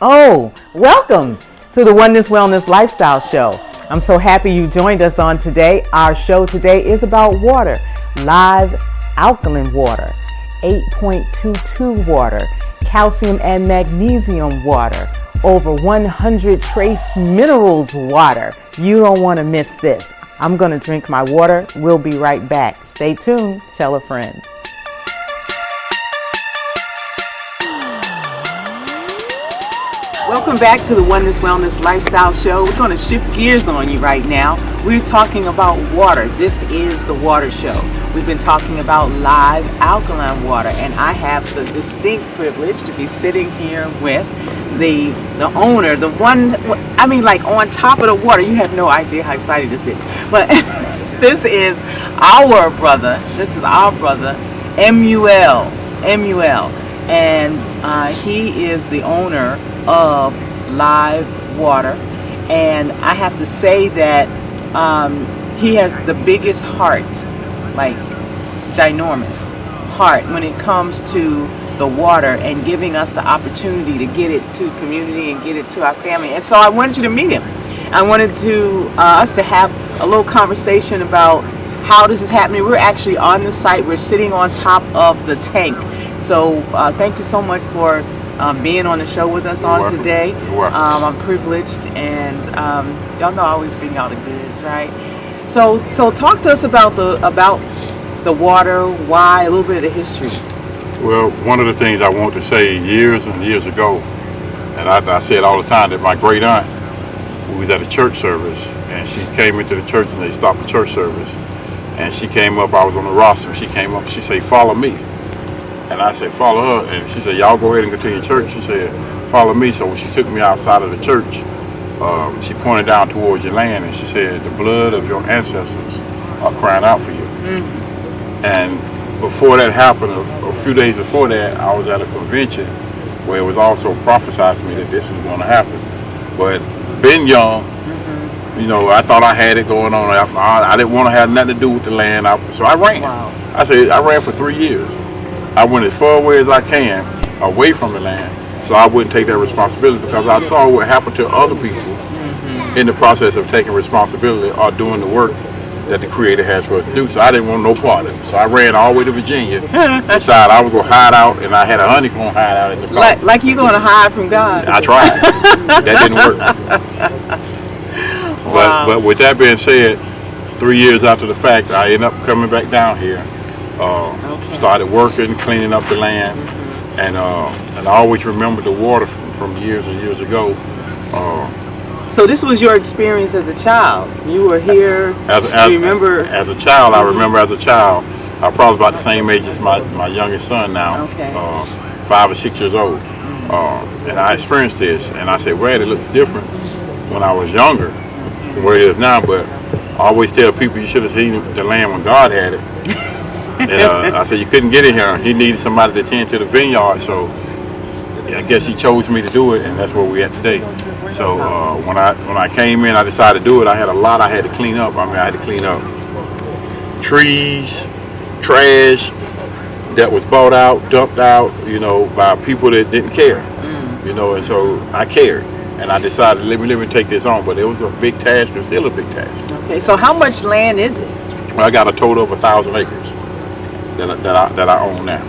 Oh, welcome to the Oneness Wellness Lifestyle Show. I'm so happy you joined us on today. Our show today is about water, live alkaline water, 8.22 water, calcium and magnesium water, over 100 trace minerals water. You don't want to miss this. I'm going to drink my water. We'll be right back. Stay tuned. Tell a friend. Welcome back to the Oneness Wellness Lifestyle Show. We're going to shift gears on you right now. We're talking about water. This is the Water Show. We've been talking about live alkaline water, and I have the distinct privilege to be sitting here with the owner, the one, I mean, like on top of the water. You have no idea how excited this is. But this is our brother. Emauel. And he is the owner of Live Water, and I have to say that he has the biggest heart, like ginormous heart, when it comes to the water and giving us the opportunity to get it to the community and get it to our family. And so I wanted you to meet him. I wanted to us to have a little conversation about how this is happening. We're actually on the site. We're sitting on top of the tank. So thank you so much for being on the show with us today. You're welcome. I'm privileged, and y'all know I always bring out the goods, right? So talk to us about the water, why, a little bit of the history. Well, one of the things I want to say years and years ago, and I say it all the time, that my great aunt, we was at a church service, and she came into the church, and they stopped the church service, and she came up. I was on the rostrum. She came up. She said, "Follow me." And I said, "Follow her." And she said, "Y'all go ahead and continue church." She said, "Follow me." So when she took me outside of the church, she pointed down towards your land, and she said, "The blood of your ancestors are crying out for you." Mm-hmm. And before that happened, a few days before that, I was at a convention where it was also prophesied to me that this was going to happen. But being young, you know, I thought I had it going on. I didn't want to have nothing to do with the land. So I ran. Wow. I ran for 3 years. I went as far away as I can, away from the land, so I wouldn't take that responsibility, because I saw what happened to other people in the process of taking responsibility or doing the work that the Creator has for us to do. So I didn't want no part of it. So I ran all the way to Virginia, decided I was going to hide out, and I had a honeycomb hideout as a car. Like you're going to hide from God. I tried. That didn't work. Wow. But with that being said, 3 years after the fact, I ended up coming back down here. Started working, cleaning up the land, and I always remember the water from years and years ago. So this was your experience as a child. You were here. Remember? As a child, I remember as a child. I'm probably about the same age as my youngest son now. Okay. 5 or 6 years old. And I experienced this, and I said, "Well, it looks different when I was younger from where it is now." But I always tell people, you should have seen the land when God had it. And I said, you couldn't get in here. He needed somebody to tend to the vineyard, so I guess he chose me to do it, and that's where we're at today. So when I came in, I decided to do it. I had a lot I had to clean up. I had to clean up trees, trash that was bought out, dumped out, you know, by people that didn't care, you know, and so I cared. And I decided, let me take this on, but it was a big task, and still a big task. Okay, so how much land is it? Well, I got a total of 1,000 acres. That I own now.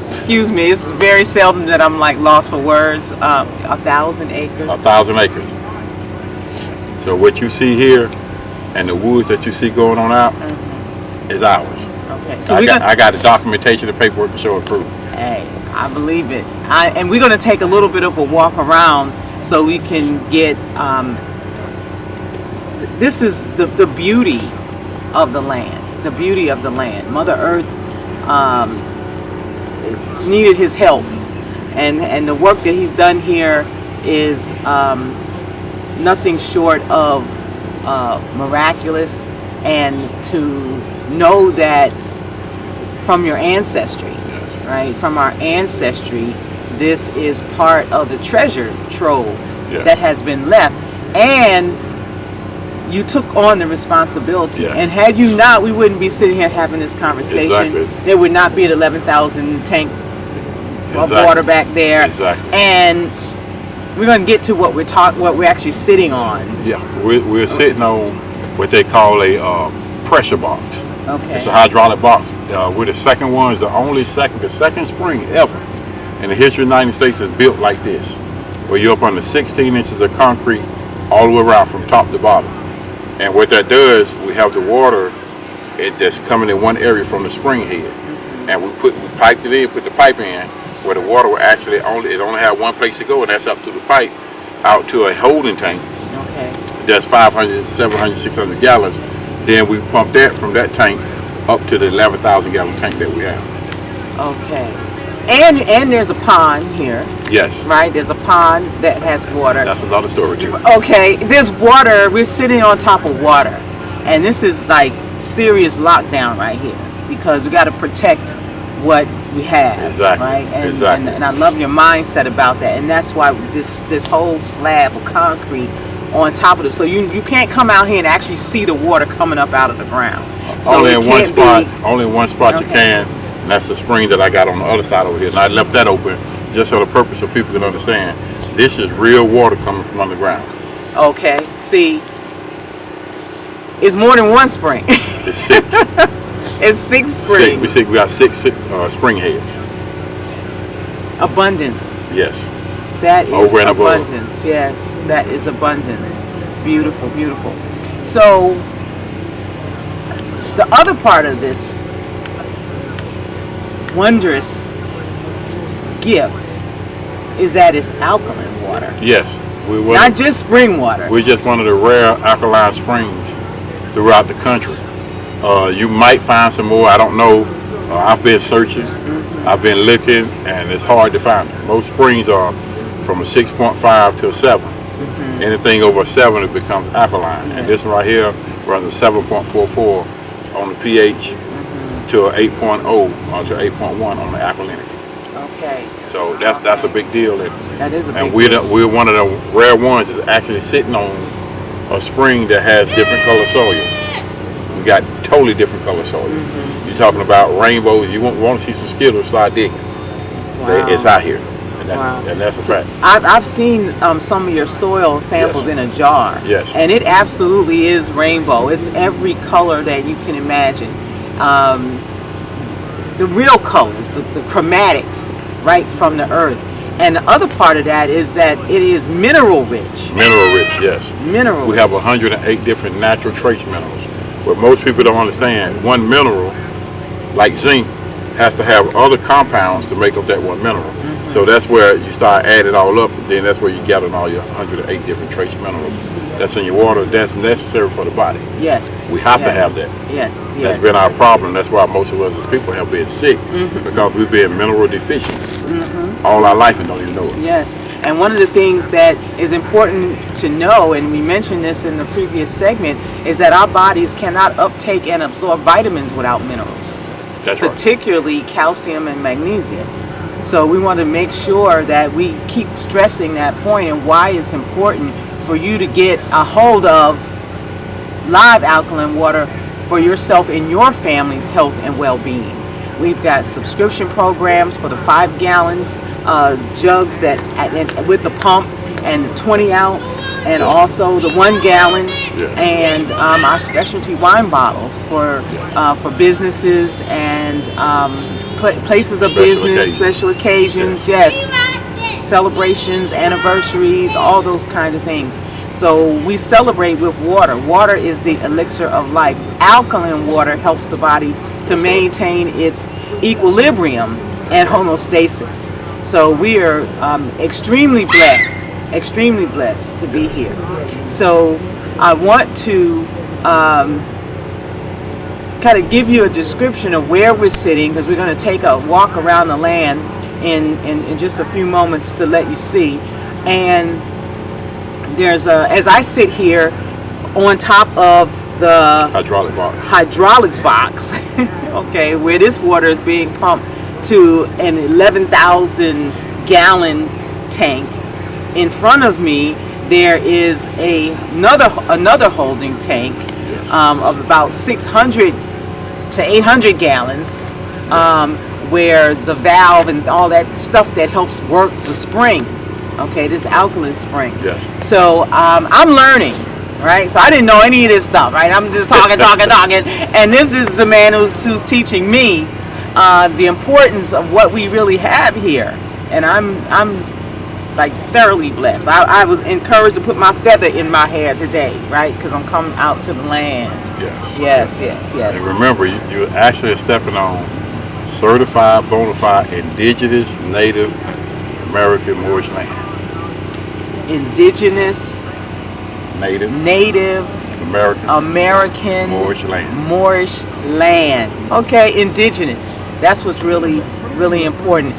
Excuse me, it's very seldom that I'm like lost for words. 1,000 acres. 1,000 acres. So what you see here and the woods that you see going on out is ours. Okay, so I got the documentation and paperwork to show it proof. Hey, I believe it. And we're going to take a little bit of a walk around so we can get. This is the beauty of the land, the beauty of the land. Mother Earth needed his help, and the work that he's done here is nothing short of miraculous. And to know that from your ancestry, right, from our ancestry, this is part of the treasure trove that has been left, and you took on the responsibility. And had you not, we wouldn't be sitting here having this conversation. There would not be an 11,000 tank water back there. Exactly. And we're going to get to what we're actually sitting on. Yeah, we're sitting on what they call a pressure box. Okay. It's a hydraulic box. We're the second ones, the second spring ever in the history of the United States is built like this, where you're up under 16 inches of concrete all the way around from top to bottom. And what that does, we have the water that's coming in one area from the spring head, and we piped it in, put the pipe in, where the water will actually only have one place to go, and that's up through the pipe out to a holding tank. Okay. That's 500, 700, 600 gallons. Then we pump that from that tank up to the 11,000 gallon tank that we have. Okay. And there's a pond here. Yes. Right? There's a pond that has water. That's another story too. Okay. There's water. We're sitting on top of water. And this is like serious lockdown right here because we got to protect what we have. Exactly. Right? Exactly. And I love your mindset about that. And that's why this whole slab of concrete on top of it. So you can't come out here and actually see the water coming up out of the ground. So only in one spot. Only in one spot Okay. you can. And that's the spring that I got on the other side over here. And I left that open just for the purpose of people can understand. This is real water coming from underground. Okay. See, it's more than one spring. It's 6. It's 6 springs. We got 6 spring heads. Abundance. Yes. That is Over and above. abundance. Yes, that is abundance. Beautiful, beautiful. So, the other part of this wondrous gift is that it's alkaline water. Yes. Not just spring water. We're just one of the rare alkaline springs throughout the country. You might find some more. I don't know. I've been searching. I've been looking, and it's hard to find them. Most springs are from a 6.5 to a 7. Anything over a 7, it becomes alkaline. Yes. And this one right here runs a 7.44 on the pH to a 8.0 or to 8.1 on the alkalinity. Okay. So that's a big deal. That is a big And deal. we're one of the rare ones that's actually sitting on a spring that has different color soil. We got totally different color soil. You're talking about rainbows. You want to see some Skittles, start digging. Wow. It's out here, and Wow. that's a fact. I've seen some of your soil samples Yes. in a jar. Yes. And it absolutely is rainbow. It's every color that you can imagine. The real colors, the chromatics, right from the earth. And the other part of that is that it is mineral rich. Mineral rich, yes. Mineral We have 108 different natural trace minerals. What most people don't understand, one mineral, like zinc, has to have other compounds to make up that one mineral. So that's where you start adding it all up, and then that's where you gather all your 108 different trace minerals that's in your water that's necessary for the body. Yes. We have to Yes. have that. Yes. Yes. That's been our problem. That's why most of us as people have been sick, because we've been mineral deficient all our life and don't even know it. Yes, and one of the things that is important to know, and we mentioned this in the previous segment, is that our bodies cannot uptake and absorb vitamins without minerals, That's right. particularly calcium and magnesium. So we want to make sure that we keep stressing that point and why it's important for you to get a hold of live alkaline water for yourself and your family's health and well-being. We've got subscription programs for the 5-gallon jugs that with the pump and the 20 ounce and also the 1 gallon and our specialty wine bottles for businesses and places of Special business, occasions. special occasions, yes, celebrations, anniversaries, all those kind of things. So we celebrate with water. Water is the elixir of life. Alkaline water helps the body to maintain its equilibrium and homeostasis. So we are extremely blessed to be here. So I want to kind of give you a description of where we're sitting, because we're going to take a walk around the land in just a few moments to let you see. And there's as I sit here on top of the hydraulic box, okay, where this water is being pumped to an 11,000 gallon tank. In front of me there is another holding tank of about 600 to 800 gallons, where the valve and all that stuff that helps work the spring. Okay, this alkaline spring. Yes. So I'm learning, right? So I didn't know any of this stuff, right? I'm just talking, and this is the man who's teaching me the importance of what we really have here, and I'm like thoroughly blessed. I was encouraged to put my feather in my hair today, right? Because I'm coming out to the land. Yes. Yes. And remember, you actually are stepping on certified, bona fide, indigenous, Native American Moorish land. Indigenous, Native American Moorish land. Okay, indigenous. That's what's really, really important.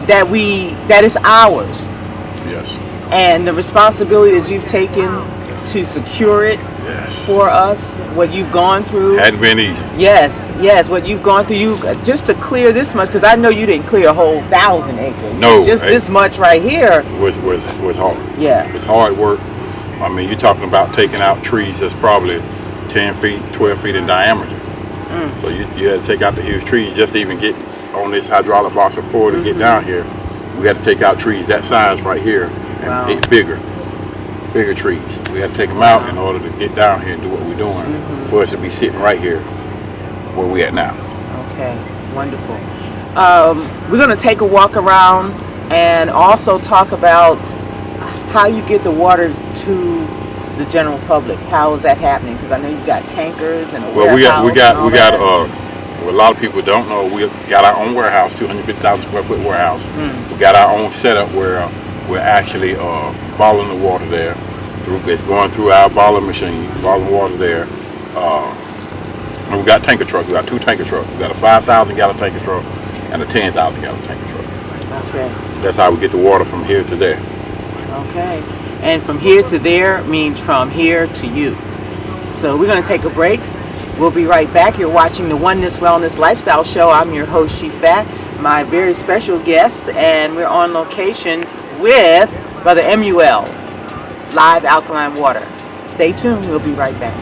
That is ours. Yes. And the responsibility that you've taken to secure it for us, what you've gone through. Hadn't been easy. Yes, what you've gone through. Just to clear this much, because I know you didn't clear a whole 1,000 acres. No. Just this much right here. Was hard. Yeah. It's hard work. I mean, you're talking about taking out trees that's probably 10 feet, 12 feet in diameter. So you had to take out the huge trees just to even get on this hydraulic box support to get down here. We had to take out trees that size right here and bigger trees. We had to take them out in order to get down here and do what we're doing for us to be sitting right here where we at now. Okay, wonderful. We're going to take a walk around and also talk about how you get the water to the general public. How is that happening? Because I know you've got tankers and a warehouse. We got what a lot of people don't know, we got our own warehouse, 250,000 square foot warehouse. We got our own setup where we're actually bottling the water there. It's going through our bottling machine, bottling water there. And we got tanker trucks. We got 2 tanker trucks. We got a 5,000 gallon tanker truck and a 10,000 gallon tanker truck. Okay. That's how we get the water from here to there. Okay. And from here to there means from here to you. So we're going to take a break. We'll be right back. You're watching the Oneness Wellness Lifestyle Show. I'm your host, Shifat, my very special guest, and we're on location with Brother Emauel, live alkaline water. Stay tuned. We'll be right back.